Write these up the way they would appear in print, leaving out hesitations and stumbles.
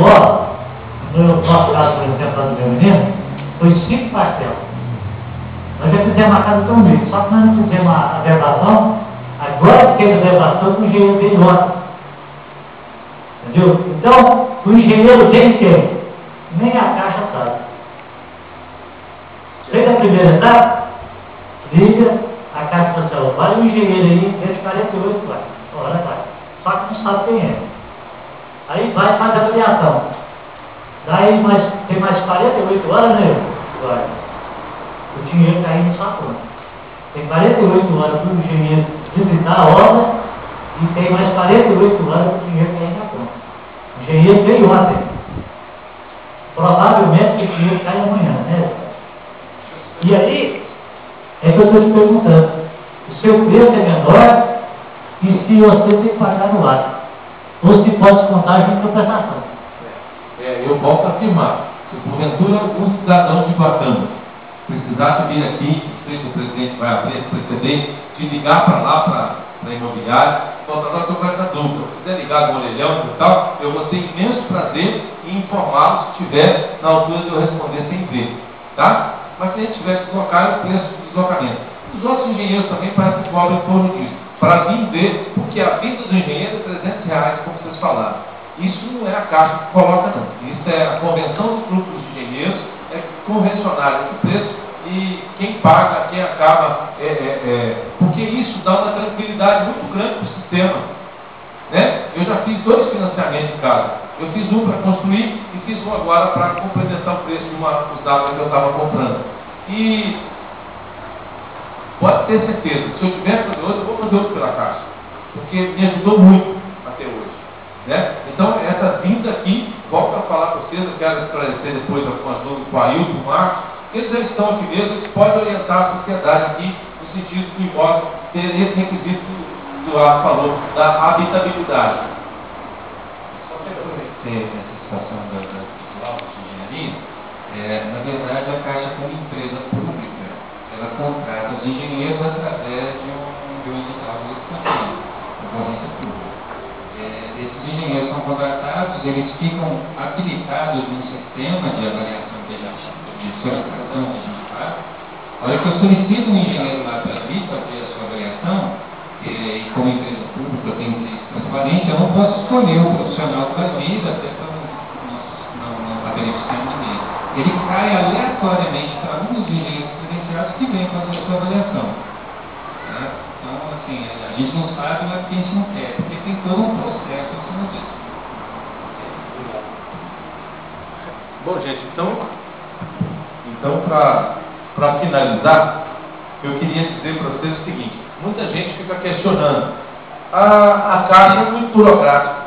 horas, no nosso caso, por exemplo, lá do meu menino, foi 5 parcelas. Nós já fizemos a casa tão bonita, só que nós não fizemos a verbação. Agora que fez a verbação, o engenheiro veio ontem. Entendeu? Então, o engenheiro tem que ter, nem a caixa sabe. Chega a primeira etapa, liga a caixa social. Vai o engenheiro aí, desde 48 vai. Olha, vai. Só que não sabe quem é. Aí vai e faz a avaliação. Daí tem mais 48 horas, né? Vai. O dinheiro cai na sua conta. Tem 48 horas para o engenheiro visitar a obra e tem mais 48 horas para o dinheiro cair na conta. O engenheiro veio ontem. Provavelmente o dinheiro cai amanhã, né? E aí, é que eu estou te perguntando. O seu preço é menor e se você tem que pagar no ato. Ou se pode descontar junto com a prestação. Eu volto a afirmar. Se porventura algum cidadão de Guatama precisasse vir aqui, não sei se o presidente vai abrir, preceder, de ligar para lá, para a imobiliária, nós estou com essa dúvida. Se quiser ligar no orelhão e tal, eu vou ter imenso prazer em informá-lo se estiver na altura de eu responder sem ver. Tá? Mas se a gente tiver que deslocar, o preço do deslocamento. Os outros engenheiros também parecem que cobram em torno disso. Para vir ver, porque a vida do engenheiro é R$300, como vocês falaram. Isso não é a Caixa que coloca, não. Isso é a Convenção dos Grupos de Engenheiros, é convencionário de preço, e quem paga, quem acaba, porque isso dá uma tranquilidade muito grande para o sistema. Né? Eu já fiz 2 financiamentos em casa. Eu fiz um para construir e fiz um agora para complementar o preço de uma usada que eu estava comprando. E pode ter certeza, se eu tiver que fazer outro, eu vou fazer outro pela Caixa, porque me ajudou muito até hoje. Né? Então, essa vinda aqui, volto a falar para vocês, eu quero esclarecer depois algumas dúvidas com o Ailton, com o Marcos, eles já estão aqui mesmo, eles podem orientar a sociedade aqui, no sentido do imóvel ter esse requisito que o Arthur falou, da habitabilidade. Só para aproveitei essa situação do laudo de engenharia, na verdade a Caixa, como empresa pública, ela contrata os engenheiros através de um edital de licitação, concorrência pública. Esses engenheiros são contratados, eles ficam habilitados no sistema de avaliação que a gente de solicitação que a gente faz. A hora que eu solicito um engenheiro lá para vir fazer a sua avaliação, e como empresa pública eu tenho que ser transparente, eu não posso escolher o profissional que vai vir, até para não beneficiar ninguém. Ele cai aleatoriamente para um dos engenheiros credenciados que vem fazer a sua avaliação. Né? Então, assim, a gente não sabe, mas a gente não quer, porque tem todo um processo em cima disso. Bom, gente, então para finalizar, eu queria dizer para vocês o seguinte: muita gente fica questionando, a Caixa é muito burocrática.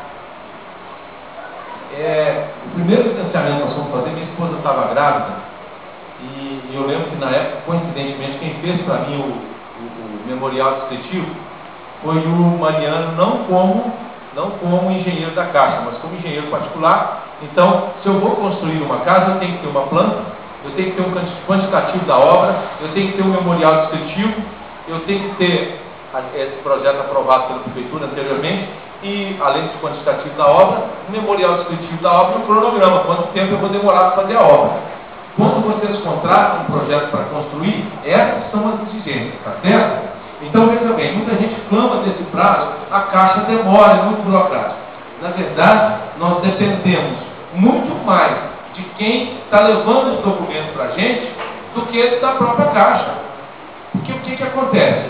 O primeiro financiamento que nós fomos fazer, minha esposa estava grávida, e eu lembro que na época, coincidentemente, quem fez para mim o memorial descritivo foi o Mariano, não como engenheiro da Caixa, mas como engenheiro particular. Então, se eu vou construir uma casa, eu tenho que ter uma planta, eu tenho que ter um quantitativo da obra, eu tenho que ter um memorial descritivo, eu tenho que ter esse projeto aprovado pela prefeitura anteriormente, e além do quantitativo da obra, um memorial descritivo da obra e um cronograma, quanto tempo eu vou demorar para fazer a obra. Quando vocês contratam um projeto para construir, essas são as exigências, tá certo? Então, veja bem, muita gente clama desse prazo, a Caixa demora, é muito burocrática. Na verdade, nós dependemos muito mais de quem está levando os documentos para a gente do que da própria Caixa. Porque o que acontece?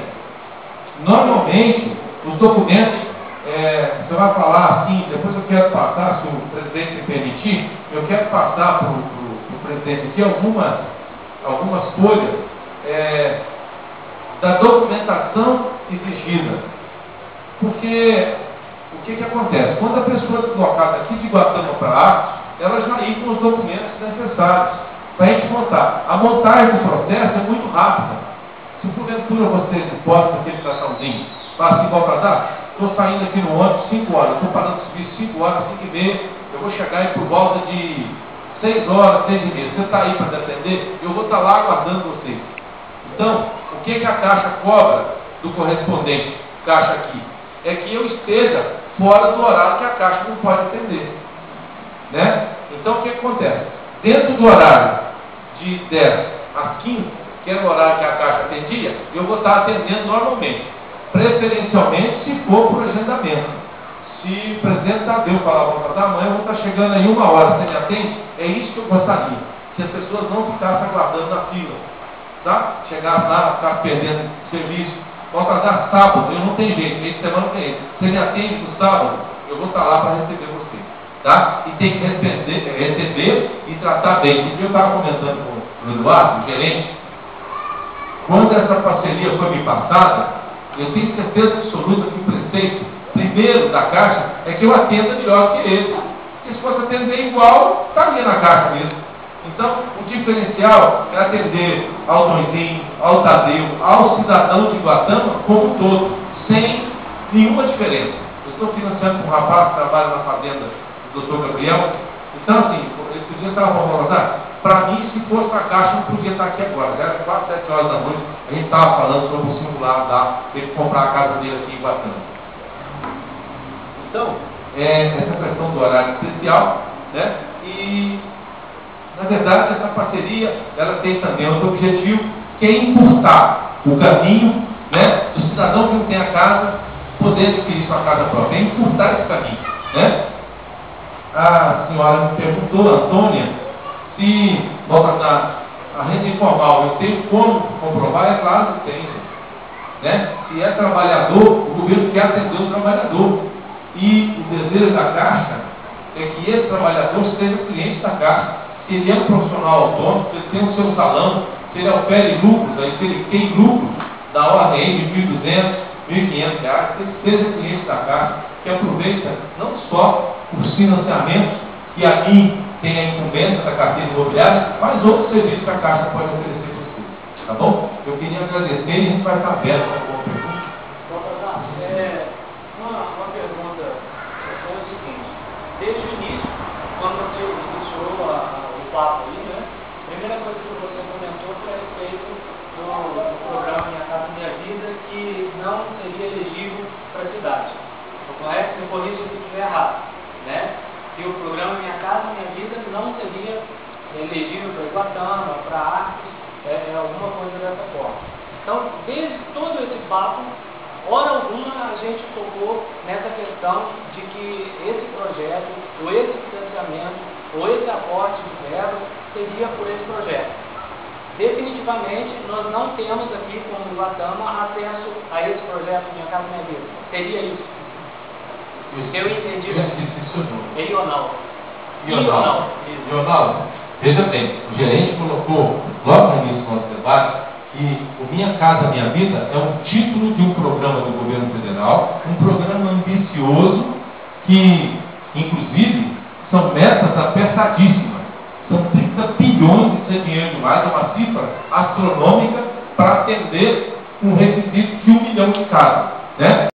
Normalmente, os documentos, você vai falar assim, depois eu quero passar, se o presidente me permitir, eu quero passar para o presidente aqui algumas folhas da documentação exigida. Porque o que acontece? Quando a pessoa é deslocada aqui de Guatama para lá, ela já ir com os documentos necessários para a gente montar. A montagem do processo é muito rápida. Se porventura vocês podem aquele cartãozinho, passa igual para dar, estou saindo aqui no ônibus 5 horas, estou parando o serviço 5 horas, 5h30, eu vou chegar aí por volta de 6 horas, 6h30. Você está aí para defender, eu vou estar lá aguardando vocês. Então, o que a Caixa cobra do correspondente Caixa aqui? É que eu esteja fora do horário que a Caixa não pode atender. né? Então o que acontece? Dentro do horário de 10 às 15, que era o horário que a Caixa atendia, eu vou estar atendendo normalmente, preferencialmente se for por agendamento. Se o presidente Tadeu falar volta da manhã, eu vou estar chegando aí 1 hora, você me atende? É isso que eu gostaria, que as pessoas não ficassem aguardando na fila, tá? Chegar lá, ficar perdendo serviço. Vou atrasar sábado, eu não tenho jeito, meio de semana não tem jeito. Você me atende no sábado, eu vou estar lá para receber você, tá? E tem que receber e tratar bem. Eu estava comentando com o Eduardo, o gerente, quando essa parceria foi me passada, eu tenho certeza absoluta que o prefeito primeiro da Caixa é que eu atenda melhor que ele. Porque se fosse atender igual, estaria na Caixa mesmo. Então, o diferencial é atender ao Tonzinho, ao Tadeu, ao cidadão de Iguatama como um todo, sem nenhuma diferença. Eu estou financiando com um rapaz que trabalha na fazenda do Dr. Gabriel. Então, assim, esse dia estava falando, para mim, se fosse na Caixa, não podia estar aqui agora. Já era 4, 7 horas da noite, a gente estava falando sobre o simulado da ele comprar a casa dele aqui em Iguatama. Então, essa questão do horário especial, né? E, na verdade, essa parceria, ela tem também outro objetivo, que é encurtar o caminho, né, do cidadão que não tem a casa, poder adquirir sua casa própria, é encurtar esse caminho, né? A senhora me perguntou, Antônia, se a renda informal, eu tenho como comprovar? É claro que tem, né? Se é trabalhador, o governo quer atender o trabalhador. E o desejo da Caixa é que esse trabalhador seja cliente da Caixa. Se ele é um profissional autônomo, se ele tem o seu salão, se ele ofere lucros, se ele tem lucro da ordem aí de R$ 1.200, R$ 1.500, que ele seja cliente da Caixa, que aproveita não só os financiamentos, que aqui tem a incumbência da carteira imobiliária, mas outros serviços que a Caixa pode oferecer para você. Tá bom? Eu queria agradecer e a gente vai estar aberto para alguma pergunta. Uma pergunta é o seguinte: desde o início, quando você iniciou o papo aí, né, a primeira coisa que você comentou foi a respeito do programa Minha Casa Minha Vida, que não seria elegível para a cidade. Correto? Me corrija se eu estiver errado, né? Que o programa Minha Casa Minha Vida não seria elegível para Iguatama, para Arcos, alguma coisa dessa forma. Então, desde todo esse papo, hora alguma a gente tocou nessa questão de que esse projeto, ou esse financiamento, ou esse aporte de verba seria por esse projeto. Definitivamente, nós não temos aqui, como Iguatama, acesso a esse projeto Minha Casa Minha Vida. Seria isso? Eu entendi. E ou não? Ronaldo, veja bem, o gerente colocou logo no início do nosso debate que o Minha Casa Minha Vida é um título de um programa do governo federal, um programa ambicioso que, inclusive, são metas apertadíssimas. São 30 bilhões, isso é dinheiro demais, é uma cifra astronômica para atender um requisito de 1 milhão de casas, né?